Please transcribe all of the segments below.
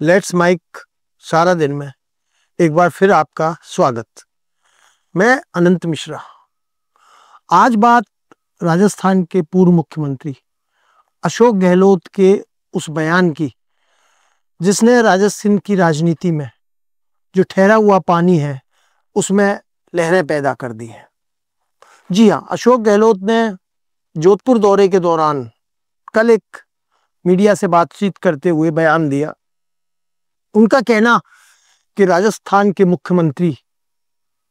Let's mic सारा दिन में एक बार फिर आपका स्वागत। मैं अनंत मिश्रा। आज बात राजस्थान के पूर्व मुख्यमंत्री अशोक गहलोत के उस बयान की जिसने राजस्थान की राजनीति में जो ठहरा हुआ पानी है उसमें लहरें पैदा कर दी हैं। जी हाँ, अशोक गहलोत ने जोधपुर दौरे के दौरान कल एक मीडिया से बातचीत करते हुए बयान दिया। उनका कहना कि राजस्थान के मुख्यमंत्री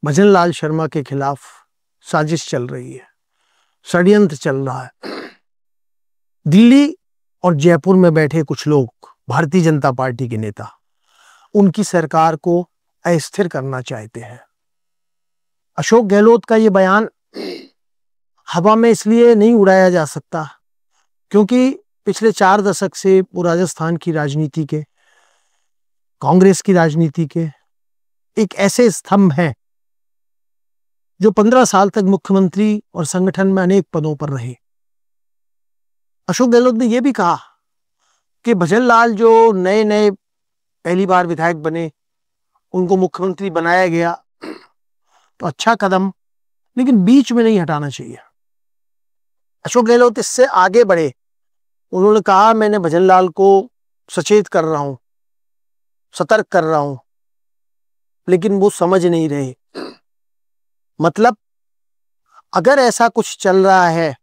भजनलाल शर्मा के खिलाफ साजिश चल रही है, षड्यंत्र चल रहा है। दिल्ली और जयपुर में बैठे कुछ लोग, भारतीय जनता पार्टी के नेता, उनकी सरकार को अस्थिर करना चाहते हैं। अशोक गहलोत का ये बयान हवा में इसलिए नहीं उड़ाया जा सकता क्योंकि पिछले 4 दशक से वो राजस्थान की राजनीति के, कांग्रेस की राजनीति के एक ऐसे स्तंभ हैं जो 15 साल तक मुख्यमंत्री और संगठन में अनेक पदों पर रहे। अशोक गहलोत ने यह भी कहा कि भजनलाल जो नए नए पहली बार विधायक बने, उनको मुख्यमंत्री बनाया गया तो अच्छा कदम, लेकिन बीच में नहीं हटाना चाहिए। अशोक गहलोत इससे आगे बढ़े। उन्होंने कहा, मैंने भजनलाल को सचेत कर रहा हूं, सतर्क कर रहा हूं, लेकिन वो समझ नहीं रहे। मतलब अगर ऐसा कुछ चल रहा है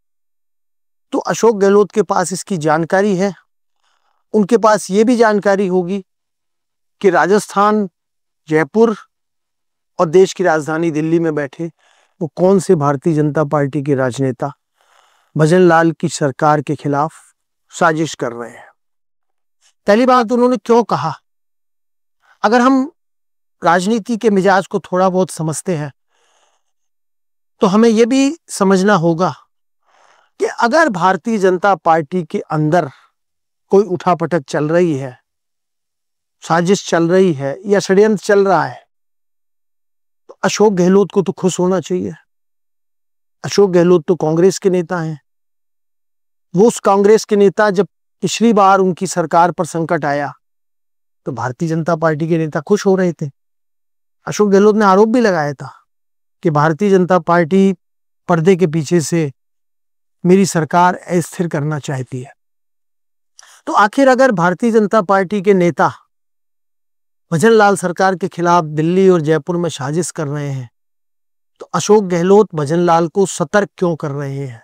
तो अशोक गहलोत के पास इसकी जानकारी है। उनके पास ये भी जानकारी होगी कि राजस्थान, जयपुर और देश की राजधानी दिल्ली में बैठे वो कौन से भारतीय जनता पार्टी के राजनेता भजनलाल की सरकार के खिलाफ साजिश कर रहे हैं। पहली बात, उन्होंने क्यों कहा? अगर हम राजनीति के मिजाज को थोड़ा बहुत समझते हैं तो हमें यह भी समझना होगा कि अगर भारतीय जनता पार्टी के अंदर कोई उठापटक चल रही है, साजिश चल रही है या षड्यंत्र चल रहा है, तो अशोक गहलोत को तो खुश होना चाहिए। अशोक गहलोत तो कांग्रेस के नेता हैं। वो उस कांग्रेस के नेता, जब पिछली बार उनकी सरकार पर संकट आया तो भारतीय जनता पार्टी के नेता खुश हो रहे थे। अशोक गहलोत ने आरोप भी लगाया था कि भारतीय जनता पार्टी पर्दे के पीछे से मेरी सरकार अस्थिर करना चाहती है। तो आखिर अगर भारतीय जनता पार्टी के नेता भजनलाल सरकार के खिलाफ दिल्ली और जयपुर में साजिश कर रहे हैं तो अशोक गहलोत भजनलाल को सतर्क क्यों कर रहे हैं?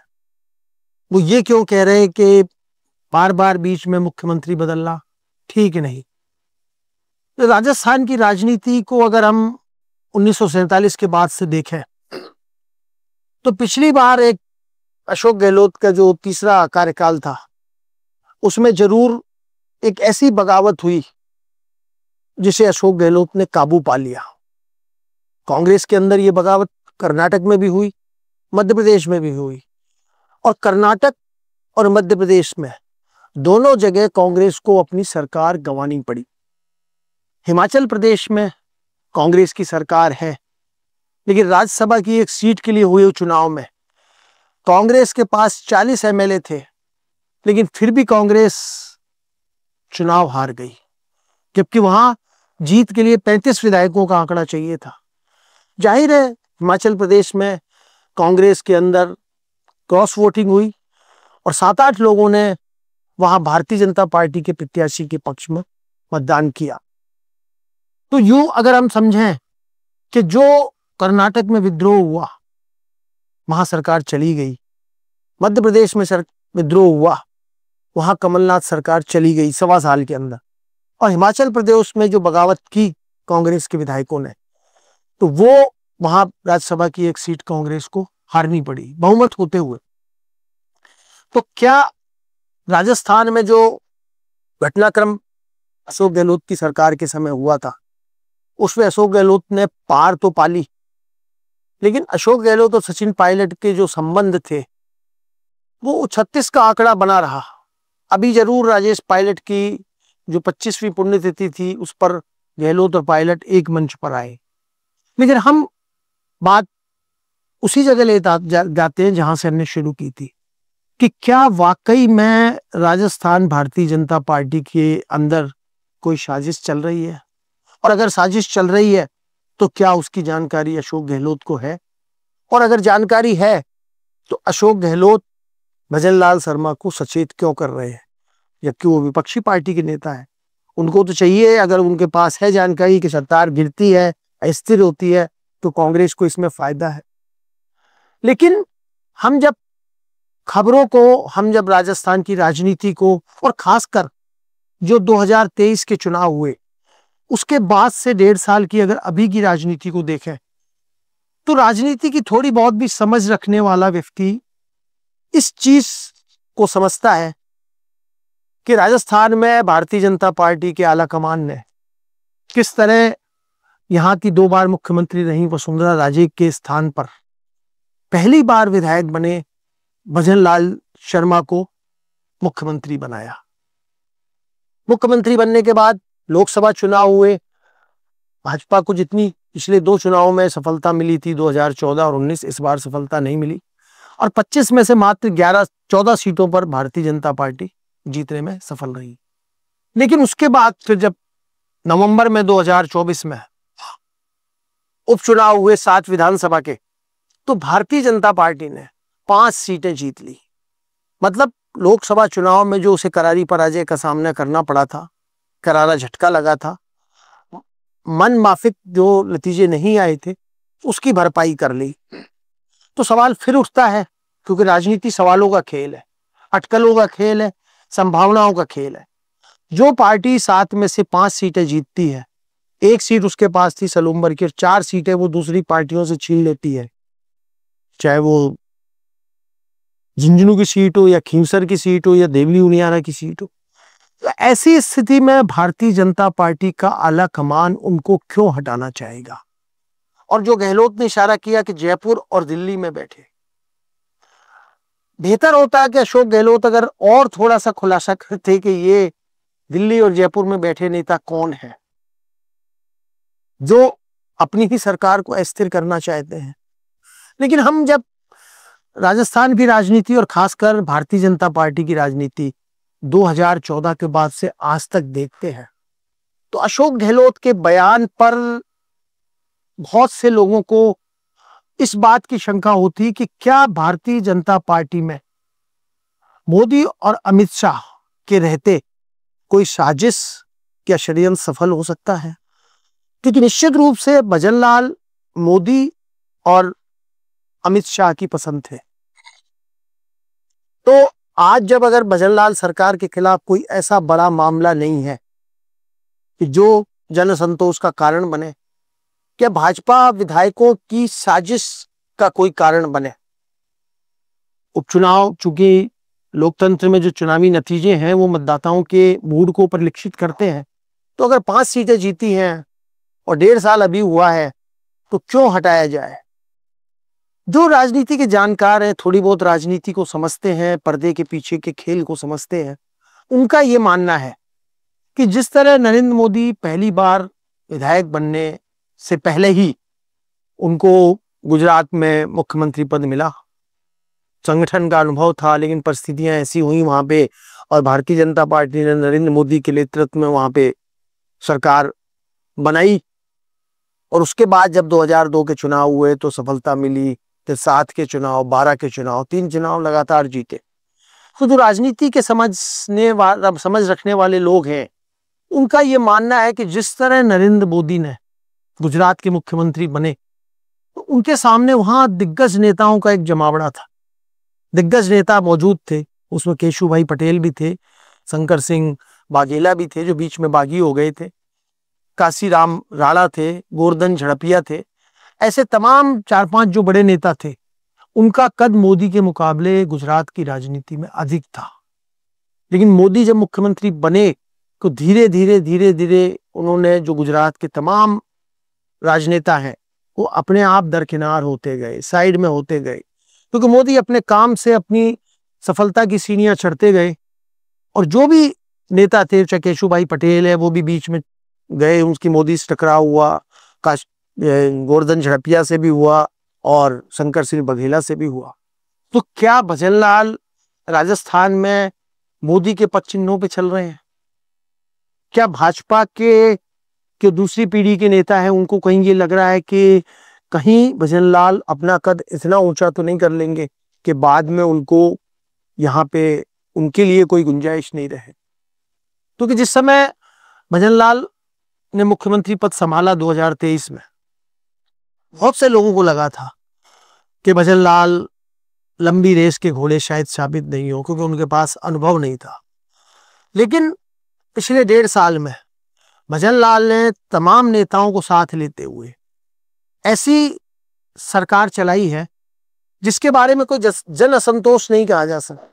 वो ये क्यों कह रहे हैं कि बार बार बीच में मुख्यमंत्री बदलना ठीक नहीं? तो राजस्थान की राजनीति को अगर हम 1947 के बाद से देखें तो पिछली बार एक अशोक गहलोत का जो तीसरा कार्यकाल था उसमें जरूर एक ऐसी बगावत हुई जिसे अशोक गहलोत ने काबू पा लिया। कांग्रेस के अंदर ये बगावत कर्नाटक में भी हुई, मध्य प्रदेश में भी हुई, और कर्नाटक और मध्य प्रदेश में दोनों जगह कांग्रेस को अपनी सरकार गंवानी पड़ी। हिमाचल प्रदेश में कांग्रेस की सरकार है, लेकिन राज्यसभा की एक सीट के लिए हुए चुनाव में कांग्रेस के पास 40 एमएलए थे, लेकिन फिर भी कांग्रेस चुनाव हार गई, जबकि वहां जीत के लिए 35 विधायकों का आंकड़ा चाहिए था। जाहिर है हिमाचल प्रदेश में कांग्रेस के अंदर क्रॉस वोटिंग हुई और 7-8 लोगों ने वहां भारतीय जनता पार्टी के प्रत्याशी के पक्ष में मतदान किया। तो यूं अगर हम समझें कि जो कर्नाटक में विद्रोह हुआ वहां सरकार चली गई, मध्य प्रदेश में विद्रोह हुआ, वहां कमलनाथ सरकार चली गई 1.25 साल के अंदर, और हिमाचल प्रदेश में जो बगावत की कांग्रेस के विधायकों ने, तो वो वहां राज्यसभा की एक सीट कांग्रेस को हारनी पड़ी बहुमत होते हुए। तो क्या राजस्थान में जो घटनाक्रम अशोक गहलोत की सरकार के समय हुआ था उसमें अशोक गहलोत ने पार तो पाली, लेकिन अशोक गहलोत और सचिन पायलट के जो संबंध थे वो 36 का आंकड़ा बना रहा। अभी जरूर राजेश पायलट की जो 25वीं पुण्यतिथि थी उस पर गहलोत और पायलट एक मंच पर आए, लेकिन हम बात उसी जगह ले जाते हैं जहां से हमने शुरू की थी कि क्या वाकई में राजस्थान भारतीय जनता पार्टी के अंदर कोई साजिश चल रही है, और अगर साजिश चल रही है तो क्या उसकी जानकारी अशोक गहलोत को है? और अगर जानकारी है तो अशोक गहलोत भजनलाल शर्मा को सचेत क्यों कर रहे हैं, जबकि वो विपक्षी पार्टी के नेता है? उनको तो चाहिए, अगर उनके पास है जानकारी कि सरकार गिरती है, अस्थिर होती है, तो कांग्रेस को इसमें फायदा है। लेकिन हम जब खबरों को, हम जब राजस्थान की राजनीति को, और खासकर जो 2023 के चुनाव हुए उसके बाद से 1.5 साल की अगर अभी की राजनीति को देखें, तो राजनीति की थोड़ी बहुत भी समझ रखने वाला व्यक्ति इस चीज को समझता है कि राजस्थान में भारतीय जनता पार्टी के आला कमान ने किस तरह यहां की 2 बार मुख्यमंत्री रही वसुंधरा राजे के स्थान पर पहली बार विधायक बने भजनलाल शर्मा को मुख्यमंत्री बनाया। मुख्यमंत्री बनने के बाद लोकसभा चुनाव हुए, भाजपा को जितनी पिछले 2 चुनावों में सफलता मिली थी 2014 और 19, इस बार सफलता नहीं मिली, और 25 में से मात्र 14 सीटों पर भारतीय जनता पार्टी जीतने में सफल रही। लेकिन उसके बाद फिर जब नवंबर में 2024 में उपचुनाव हुए 7 विधानसभा के, तो भारतीय जनता पार्टी ने 5 सीटें जीत ली। मतलब लोकसभा चुनाव में जो उसे करारी पराजय का सामना करना पड़ा था, करारा झटका लगा था, मन माफिक जो नतीजे नहीं आए थे, उसकी भरपाई कर ली। तो सवाल फिर उठता है, क्योंकि राजनीति सवालों का खेल है, अटकलों का खेल है, संभावनाओं का खेल है। जो पार्टी 7 में से 5 सीटें जीतती है, 1 सीट उसके पास थी सलूम्बर की, 4 सीटें वो दूसरी पार्टियों से छीन लेती है, चाहे वो झुंझुनू की सीट हो या खींवसर की सीट हो या देवली उनियारा की सीट हो। तो ऐसी स्थिति में भारतीय जनता पार्टी का आला कमान उनको क्यों हटाना चाहेगा? और जो गहलोत ने इशारा किया कि जयपुर और दिल्ली में बैठे, बेहतर होता है कि अशोक गहलोत अगर और थोड़ा सा खुलासा करते कि ये दिल्ली और जयपुर में बैठे नेता कौन है जो अपनी ही सरकार को अस्थिर करना चाहते हैं। लेकिन हम जब राजस्थान की राजनीति और खासकर भारतीय जनता पार्टी की राजनीति 2014 के बाद से आज तक देखते हैं, तो अशोक गहलोत के बयान पर बहुत से लोगों को इस बात की शंका होती कि क्या भारतीय जनता पार्टी में मोदी और अमित शाह के रहते कोई साजिश या षड्यंत्र सफल हो सकता है? क्योंकि निश्चित रूप से भजनलाल मोदी और अमित शाह की पसंद थे। तो आज जब अगर भजनलाल सरकार के खिलाफ कोई ऐसा बड़ा मामला नहीं है कि जो जन संतोष का कारण बने, क्या भाजपा विधायकों की साजिश का कोई कारण बने? उपचुनाव, चूंकि लोकतंत्र में जो चुनावी नतीजे हैं वो मतदाताओं के मूड को परिलक्षित करते हैं, तो अगर 5 सीटें जीती हैं और 1.5 साल अभी हुआ है, तो क्यों हटाया जाए? जो राजनीति के जानकार हैं, थोड़ी बहुत राजनीति को समझते हैं, पर्दे के पीछे के खेल को समझते हैं, उनका ये मानना है कि जिस तरह नरेंद्र मोदी पहली बार विधायक बनने से पहले ही उनको गुजरात में मुख्यमंत्री पद मिला, संगठन का अनुभव था, लेकिन परिस्थितियां ऐसी हुई वहां पे और भारतीय जनता पार्टी ने नरेंद्र मोदी के नेतृत्व में वहां पे सरकार बनाई, और उसके बाद जब 2002 के चुनाव हुए तो सफलता मिली, फिर 7 के चुनाव, 12 के चुनाव, 3 चुनाव लगातार जीते। तो जो राजनीति के समझ रखने वाले लोग हैं, उनका ये मानना है कि जिस तरह नरेंद्र मोदी ने गुजरात के मुख्यमंत्री बने, तो उनके सामने वहां दिग्गज नेताओं का एक जमावड़ा था। दिग्गज नेता मौजूद थे, उसमें केशुभाई पटेल भी थे, शंकर सिंह बाघेला भी थे जो बीच में बागी हो गए थे, काशीराम राणा थे, गोवर्धन झड़पिया थे। ऐसे तमाम 4-5 जो बड़े नेता थे, उनका कद मोदी के मुकाबले गुजरात की राजनीति में अधिक था। लेकिन मोदी जब मुख्यमंत्री बने तो धीरे धीरे उन्होंने, जो गुजरात के तमाम राजनेता हैं, वो अपने आप दरकिनार होते गए, साइड में होते गए, क्योंकि मोदी अपने काम से अपनी सफलता की सीढ़ियां चढ़ते गए। और जो भी नेता थे, चाहे केशुभाई पटेल है, वो भी बीच में गए, उसकी मोदी से टकराव हुआ, गोवर्धन झड़पिया से भी हुआ और शंकर सिंह बघेला से भी हुआ। तो क्या भजनलाल राजस्थान में मोदी के पद चिन्हों पे चल रहे हैं? क्या भाजपा के दूसरी पीढ़ी के नेता हैं उनको कहीं ये लग रहा है कि कहीं भजनलाल अपना कद इतना ऊंचा तो नहीं कर लेंगे कि बाद में उनको यहाँ पे उनके लिए कोई गुंजाइश नहीं रहे? क्योंकि जिस समय भजनलाल ने मुख्यमंत्री पद संभाला 2023 में, बहुत से लोगों को लगा था कि भजनलाल लंबी रेस के घोड़े शायद साबित नहीं हो, क्योंकि उनके पास अनुभव नहीं था। लेकिन पिछले 1.5 साल में भजनलाल ने तमाम नेताओं को साथ लेते हुए ऐसी सरकार चलाई है जिसके बारे में कोई जन असंतोष नहीं कहा जा सकता।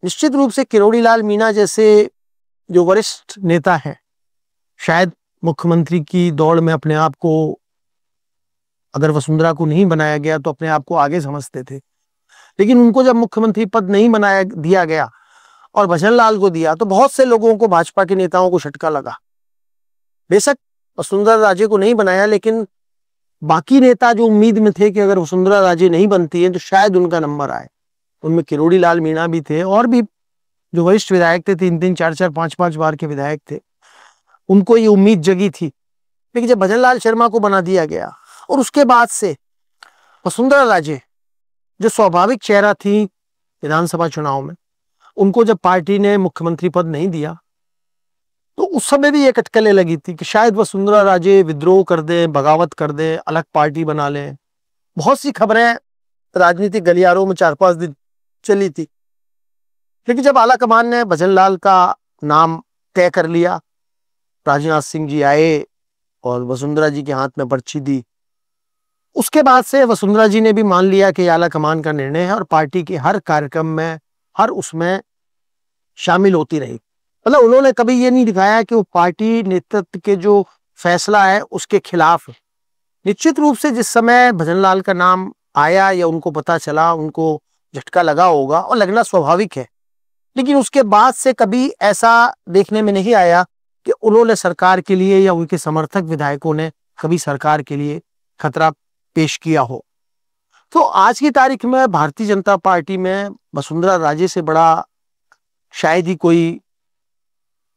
निश्चित रूप से किरोड़ी लाल मीणा जैसे जो वरिष्ठ नेता हैं, शायद मुख्यमंत्री की दौड़ में अपने आप को, अगर वसुंधरा को नहीं बनाया गया तो अपने आप को आगे समझते थे, लेकिन उनको जब मुख्यमंत्री पद नहीं बनाया दिया गया और भजनलाल को दिया तो बहुत से लोगों को, भाजपा के नेताओं को झटका लगा। बेशक वसुंधरा राजे को नहीं बनाया, लेकिन बाकी नेता जो उम्मीद में थे कि अगर वसुंधरा राजे नहीं बनती है तो शायद उनका नंबर आए, उनमें किरोड़ी लाल मीणा भी थे और भी जो वरिष्ठ विधायक थे, 3-3, 4-4, 5-5 बार के विधायक थे, उनको ये उम्मीद जगी थी। लेकिन जब भजनलाल शर्मा को बना दिया गया और उसके बाद से वसुंधरा राजे जो स्वाभाविक चेहरा थी विधानसभा चुनाव में, उनको जब पार्टी ने मुख्यमंत्री पद नहीं दिया तो उस समय भी एक अटकलें लगी थी कि शायद वसुंधरा राजे विद्रोह कर दें, बगावत कर दें, अलग पार्टी बना लें। बहुत सी खबरें राजनीतिक गलियारों में 4-5 दिन चली थी। लेकिन जब आला कमान ने भजनलाल का नाम तय कर लिया, राजनाथ सिंह जी आए और वसुंधरा जी के हाथ में पर्ची दी, उसके बाद से वसुंधरा जी ने भी मान लिया कि आला कमान का निर्णय है और पार्टी के हर कार्यक्रम में, हर उसमें शामिल होती रही। मतलब उन्होंने कभी ये नहीं दिखाया कि वो पार्टी नेतृत्व के जो फैसला है उसके खिलाफ। निश्चित रूप से जिस समय भजनलाल का नाम आया या उनको पता चला, उनको झटका लगा होगा और लगना स्वाभाविक है, लेकिन उसके बाद से कभी ऐसा देखने में नहीं आया कि उन्होंने सरकार के लिए या उनके समर्थक विधायकों ने कभी सरकार के लिए खतरा पेश किया हो। तो आज की तारीख में भारतीय जनता पार्टी में वसुंधरा राजे से बड़ा शायद ही कोई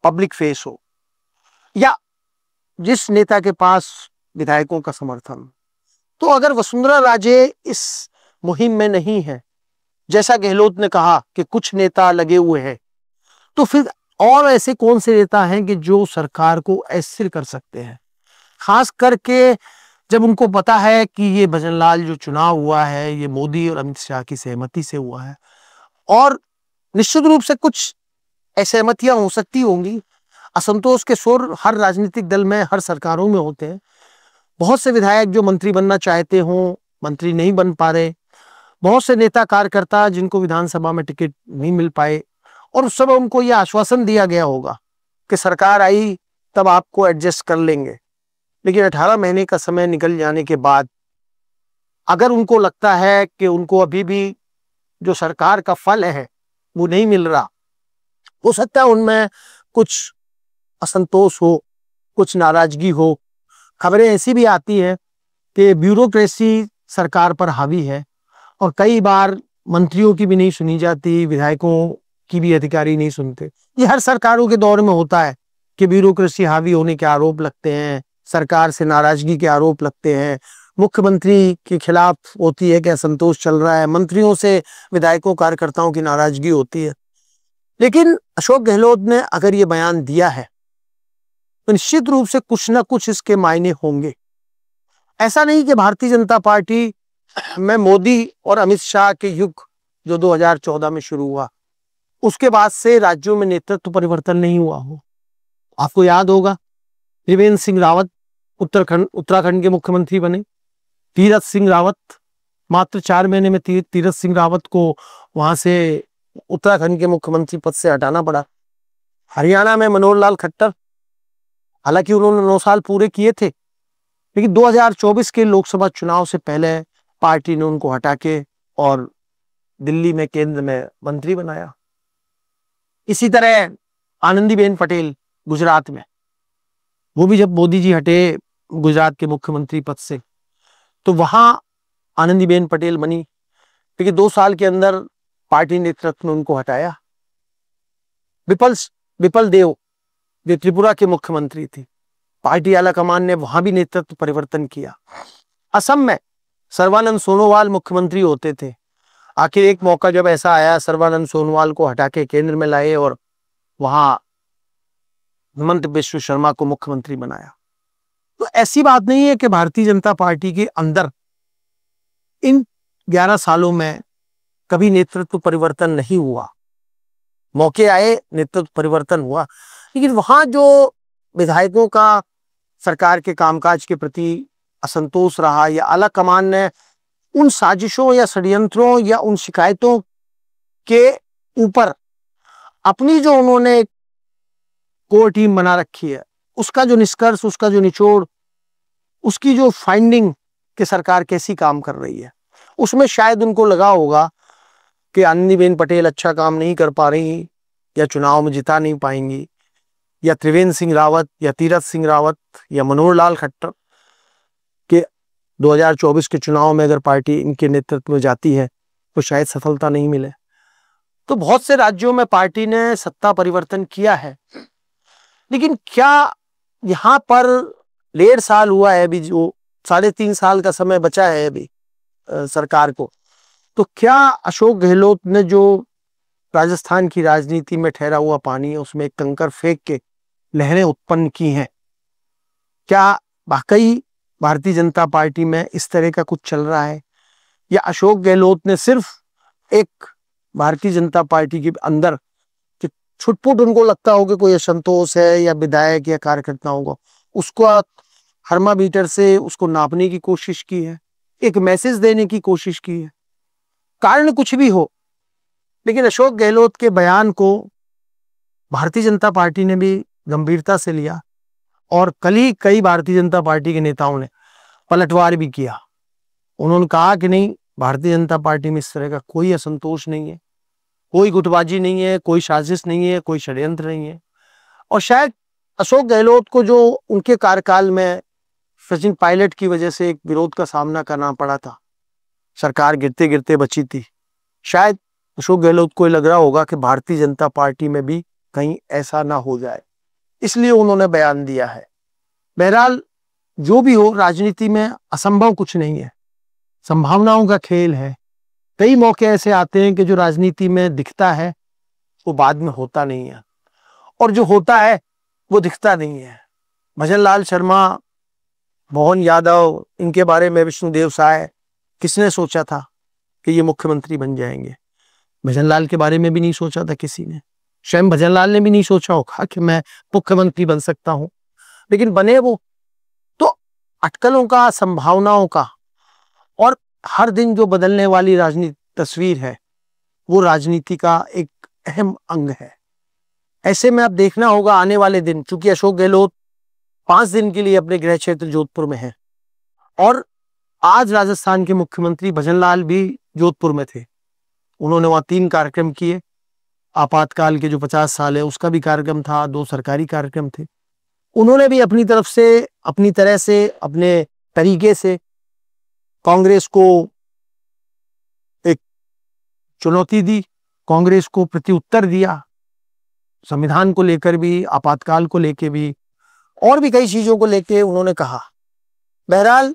पब्लिक फेस हो या जिस नेता के पास विधायकों का समर्थन। तो अगर वसुंधरा राजे इस मुहिम में नहीं है, जैसा गहलोत ने कहा कि कुछ नेता लगे हुए हैं, तो फिर और ऐसे कौन से नेता हैं कि जो सरकार को अस्थिर कर सकते हैं? खास करके जब उनको पता है कि ये भजनलाल जो चुनाव हुआ है ये मोदी और अमित शाह की सहमति से हुआ है और निश्चित रूप से कुछ असहमतियां हो सकती होंगी, असंतोष के सुर हर राजनीतिक दल में, हर सरकारों में होते हैं। बहुत से विधायक जो मंत्री बनना चाहते हों, मंत्री नहीं बन पा रहे, बहुत से नेता कार्यकर्ता जिनको विधानसभा में टिकट नहीं मिल पाए और उस समय उनको यह आश्वासन दिया गया होगा कि सरकार आई तब आपको एडजस्ट कर लेंगे। लेकिन 18 महीने का समय निकल जाने के बाद अगर उनको लगता है कि उनको अभी भी जो सरकार का फल है वो नहीं मिल रहा, हो सकता है उनमें कुछ असंतोष हो, कुछ नाराजगी हो। खबरें ऐसी भी आती है कि ब्यूरोक्रेसी सरकार पर हावी है और कई बार मंत्रियों की भी नहीं सुनी जाती, विधायकों की भी अधिकारी नहीं सुनते। ये हर सरकारों के दौर में होता है कि ब्यूरोक्रेसी हावी होने के आरोप लगते हैं, सरकार से नाराजगी के आरोप लगते हैं, मुख्यमंत्री के खिलाफ होती है कि असंतोष चल रहा है, मंत्रियों से विधायकों कार्यकर्ताओं की नाराजगी होती है। लेकिन अशोक गहलोत ने अगर ये बयान दिया है तो निश्चित रूप से कुछ ना कुछ इसके मायने होंगे। ऐसा नहीं कि भारतीय जनता पार्टी में मोदी और अमित शाह के युग जो 2014 में शुरू हुआ उसके बाद से राज्यों में नेतृत्व परिवर्तन नहीं हुआ हो। आपको याद होगा त्रिवेंद्र सिंह रावत उत्तराखंड के मुख्यमंत्री बने, तीरथ सिंह रावत मात्र 4 महीने में तीरथ सिंह रावत को वहां से उत्तराखंड के मुख्यमंत्री पद से हटाना पड़ा। हरियाणा में मनोहर लाल खट्टर, हालांकि उन्होंने 9 साल पूरे किए थे, लेकिन 2024 के लोकसभा चुनाव से पहले पार्टी ने उनको हटा के और दिल्ली में केंद्र में मंत्री बनाया। इसी तरह आनंदीबेन पटेल गुजरात में, वो भी जब मोदी जी हटे गुजरात के मुख्यमंत्री पद से तो वहां आनंदीबेन पटेल बनी, लेकिन 2 साल के अंदर पार्टी नेतृत्व ने उनको हटाया। विपल देव जो त्रिपुरा के मुख्यमंत्री थी, पार्टी आला कमान ने वहां भी नेतृत्व परिवर्तन किया। असम में सर्बानंद सोनोवाल मुख्यमंत्री होते थे। आखिर एक मौका जब ऐसा आया, सर्बानंद सोनोवाल को हटा के केंद्र में लाए और वहां हिमंत बिश्व शर्मा को मुख्यमंत्री बनाया। तो ऐसी बात नहीं है कि भारतीय जनता पार्टी के अंदर इन 11 सालों में कभी नेतृत्व परिवर्तन नहीं हुआ। मौके आए, नेतृत्व परिवर्तन हुआ, लेकिन वहां जो विधायकों का सरकार के कामकाज के प्रति असंतोष रहा या आला कमान ने उन साजिशों या षड्यंत्रों या उन शिकायतों के ऊपर अपनी जो उन्होंने कोर टीम बना रखी है, उसका जो निष्कर्ष, उसका जो निचोड़, उसकी जो फाइंडिंग कि सरकार कैसी काम कर रही है, उसमें शायद उनको लगा होगा कि आनंदीबेन पटेल अच्छा काम नहीं कर पा रही या चुनाव में जिता नहीं पाएंगी, या त्रिवेंद्र सिंह रावत या तीरथ सिंह रावत या मनोहर लाल खट्टर के 2024 के चुनाव में अगर पार्टी इनके नेतृत्व में जाती है तो शायद सफलता नहीं मिले। तो बहुत से राज्यों में पार्टी ने सत्ता परिवर्तन किया है, लेकिन क्या यहां पर 1.5 साल हुआ है अभी, जो 3.5 साल का समय बचा है अभी सरकार को, तो क्या अशोक गहलोत ने जो राजस्थान की राजनीति में ठहरा हुआ पानी है उसमें एक कंकर फेंक के लहरें उत्पन्न की हैं? क्या वाकई भारतीय जनता पार्टी में इस तरह का कुछ चल रहा है, या अशोक गहलोत ने सिर्फ एक भारतीय जनता पार्टी के अंदर छुटपुट उनको लगता हो कि कोई असंतोष है या विधायक या कार्यकर्ताओं को, उसको थर्मामीटर से उसको नापने की कोशिश की है, एक मैसेज देने की कोशिश की है? कारण कुछ भी हो, लेकिन अशोक गहलोत के बयान को भारतीय जनता पार्टी ने भी गंभीरता से लिया और कल ही कई भारतीय जनता पार्टी के नेताओं ने पलटवार भी किया। उन्होंने कहा कि नहीं, भारतीय जनता पार्टी में इस तरह का कोई असंतोष नहीं है, कोई गुटबाजी नहीं है, कोई साजिश नहीं है, कोई षड्यंत्र नहीं है। और शायद अशोक गहलोत को जो उनके कार्यकाल में सचिन पायलट की वजह से एक विरोध का सामना करना पड़ा था, सरकार गिरते गिरते बची थी, शायद अशोक गहलोत को लग रहा होगा कि भारतीय जनता पार्टी में भी कहीं ऐसा ना हो जाए, इसलिए उन्होंने बयान दिया है। बहरहाल जो भी हो, राजनीति में असंभव कुछ नहीं है, संभावनाओं का खेल है। कई मौके ऐसे आते हैं कि जो राजनीति में दिखता है वो बाद में होता नहीं है, और जो होता है वो दिखता नहीं है। भजनलाल शर्मा, मोहन यादव, इनके बारे में विष्णुदेव साय, किसने सोचा था कि ये मुख्यमंत्री बन जाएंगे? भजनलाल के बारे में भी नहीं सोचा था किसी ने, स्वयं भजनलाल ने भी नहीं सोचा होगा कि मैं मुख्यमंत्री बन सकता हूं, लेकिन बने वो। तो अटकलों का, संभावनाओं का, और हर दिन जो बदलने वाली राजनीतिक तस्वीर है वो राजनीति का एक अहम अंग है। ऐसे में अब देखना होगा आने वाले दिन, चूंकि अशोक गहलोत 5 दिन के लिए अपने गृह क्षेत्र जोधपुर में है और आज राजस्थान के मुख्यमंत्री भजनलाल भी जोधपुर में थे, उन्होंने वहां 3 कार्यक्रम किए। आपातकाल के जो 50 साल है उसका भी कार्यक्रम था, 2 सरकारी कार्यक्रम थे। उन्होंने भी अपनी तरफ से, अपनी तरह से, अपने तरीके से कांग्रेस को एक चुनौती दी, कांग्रेस को प्रत्युत्तर दिया, संविधान को लेकर भी, आपातकाल को लेकर भी, और भी कई चीजों को लेकर उन्होंने कहा। बहरहाल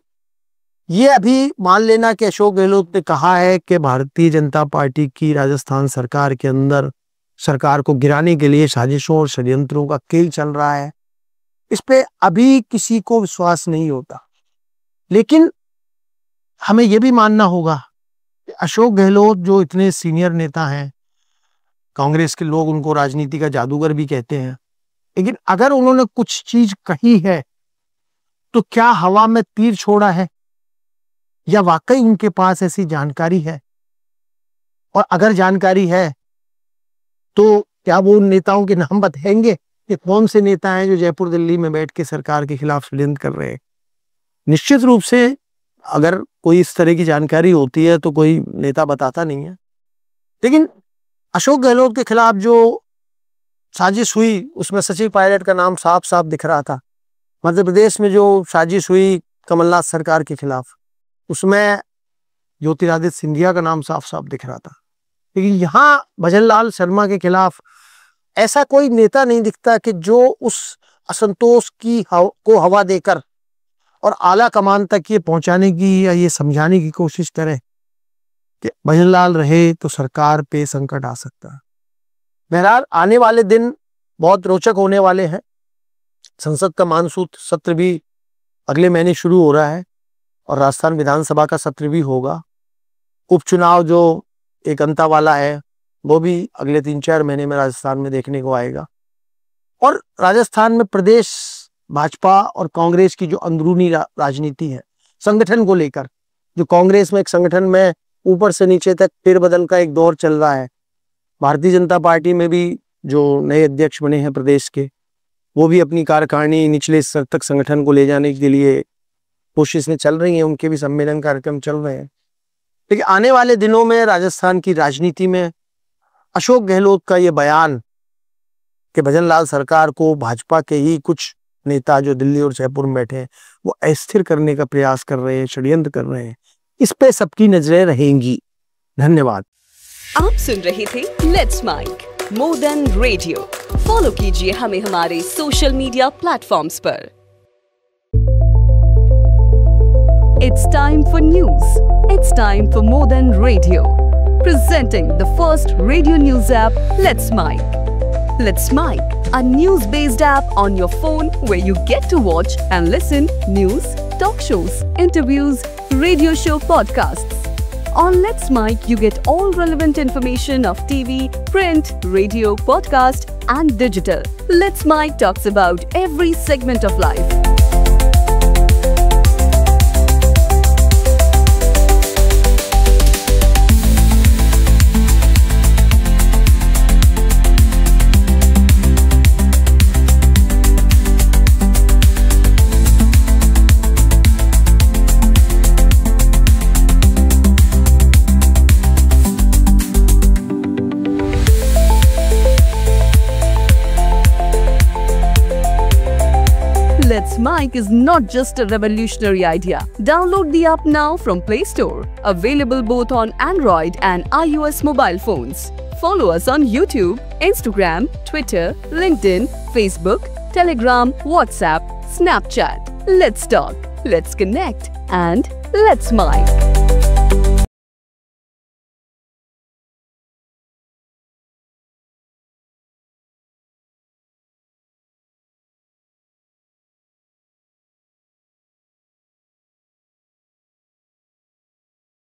ये अभी मान लेना कि अशोक गहलोत ने कहा है कि भारतीय जनता पार्टी की राजस्थान सरकार के अंदर सरकार को गिराने के लिए साजिशों और षड्यंत्रों का खेल चल रहा है, इस पे अभी किसी को विश्वास नहीं होता। लेकिन हमें यह भी मानना होगा कि अशोक गहलोत जो इतने सीनियर नेता हैं, कांग्रेस के लोग उनको राजनीति का जादूगर भी कहते हैं, लेकिन अगर उन्होंने कुछ चीज कही है तो क्या हवा में तीर छोड़ा है या वाकई उनके पास ऐसी जानकारी है? और अगर जानकारी है तो क्या वो उन नेताओं के नाम बताएंगे कि कौन से नेता हैं जो जयपुर दिल्ली में बैठ के सरकार के खिलाफ षड्यंत्र कर रहे हैं? निश्चित रूप से अगर कोई इस तरह की जानकारी होती है तो कोई नेता बताता नहीं है, लेकिन अशोक गहलोत के खिलाफ जो साजिश हुई उसमें सचिन पायलट का नाम साफ साफ दिख रहा था। मध्य प्रदेश में जो साजिश हुई कमलनाथ सरकार के खिलाफ, उसमें ज्योतिरादित्य सिंधिया का नाम साफ साफ दिख रहा था। लेकिन यहाँ भजनलाल शर्मा के खिलाफ ऐसा कोई नेता नहीं दिखता कि जो उस असंतोष को हवा देकर और आला कमान तक ये पहुंचाने की या ये समझाने की कोशिश करे कि भजनलाल रहे तो सरकार पे संकट आ सकता है। बहरहाल आने वाले दिन बहुत रोचक होने वाले हैं। संसद का मानसून सत्र भी अगले महीने शुरू हो रहा है और राजस्थान विधानसभा का सत्र भी होगा। उपचुनाव जो एक अंता वाला है वो भी अगले 3-4 महीने में राजस्थान में देखने को आएगा। और राजस्थान में प्रदेश भाजपा और कांग्रेस की जो अंदरूनी राजनीति है संगठन को लेकर, जो कांग्रेस में एक संगठन में ऊपर से नीचे तक फेरबदल का एक दौर चल रहा है। भारतीय जनता पार्टी में भी जो नए अध्यक्ष बने हैं प्रदेश के, वो भी अपनी कार्यकारिणी निचले स्तर तक संगठन को ले जाने के लिए कोशिशें चल रही हैं। उनके भी सम्मेलन कार्यक्रम चल रहे हैं। लेकिन आने वाले दिनों में राजस्थान की राजनीति में अशोक गहलोत का ये बयान कि भजनलाल सरकार को भाजपा के ही कुछ नेता जो दिल्ली और जयपुर में बैठे हैं वो अस्थिर करने का प्रयास कर रहे हैं, षड्यंत्र कर रहे हैं, इस पे सबकी नजरें रहेंगी। धन्यवाद। आप सुन रहे थे let's mic more than radio. Follow कीजिए हमें हमारे सोशल मीडिया प्लेटफॉर्म्स पर। It's time for news. It's time for More Than Radio. Presenting the first radio news app, Let's Mic. Let's Mic, a news-based app on your phone where you get to watch and listen news, talk shows, interviews, radio show podcasts. On Let's Mic, you get all relevant information of TV, print, radio, podcast and digital. Let's Mic talks about every segment of life. Let's Mic is not just a revolutionary idea. Download the app now from Play Store. Available both on Android and iOS mobile phones. Follow us on YouTube, Instagram, Twitter, LinkedIn, Facebook, Telegram, WhatsApp, Snapchat. Let's talk, let's connect, and let's Mic.